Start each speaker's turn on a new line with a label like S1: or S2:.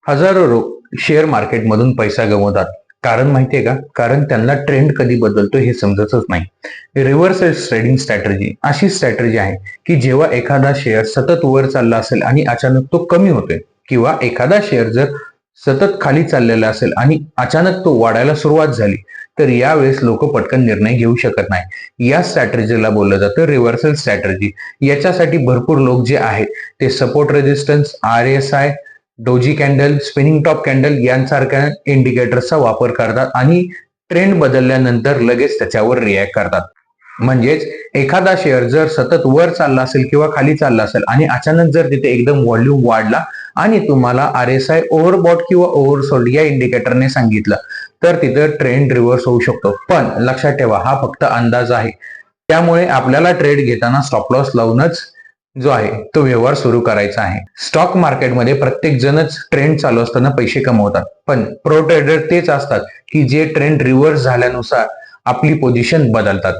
S1: हजारो लोक शेअर मार्केटमधून पैसा गमवतात. कारण माहितीये का? कारण त्यांना ट्रेंड कधी बदलतो हे समजतच नाही. रिव्हर्स ट्रेडिंग स्ट्रॅटेजी अशी स्ट्रॅटेजी आहे की जेव्हा एखादा शेअर सतत वर चालला असेल आणि अचानक तो कमी होतोय, किंवा एखादा शेअर जर सतत खाली चाललेला असेल आणि अचानक तो वाढायला सुरुवात झाली, तर यावेळेस लोक पटकन निर्णय घेऊ शकत नाही. या स्ट्रॅटेजीला बोललं जातं रिव्हर्सल स्ट्रॅटेजी. याच्यासाठी भरपूर लोक जे आहेत ते support resistance, RSI, doji candle, spinning top candle यांसारख्या इंडिकेटर्सचा वापर करतात आणि ट्रेंड बदलल्यानंतर लगेच त्याच्यावर रिॲक्ट करतात. म्हणजेच एखादा शेअर जर सतत वर चालला असेल किंवा खाली चालला असेल आणि अचानक जर तिथे एकदम व्हॉल्यूम वाढला आणि तुम्हाला RSI ओव्हरबॉट किंवा ओव्हरसोल्ड या इंडिकेटरने सांगितलं, तर तिथं ट्रेंड रिव्हर्स होऊ शकतो. पण लक्षात ठेवा, हा फक्त अंदाज आहे. त्यामुळे आपल्याला ट्रेड घेताना स्टॉप लॉस लावूनच जो आहे तो व्यवहार सुरू करायचा आहे. स्टॉक मार्केटमध्ये प्रत्येक जणच ट्रेंड चालू असताना पैसे कमवतात, पण प्रो ट्रेडर तेच असतात की जे ट्रेंड रिव्हर्स झाल्यानुसार आपली पोझिशन बदलतात.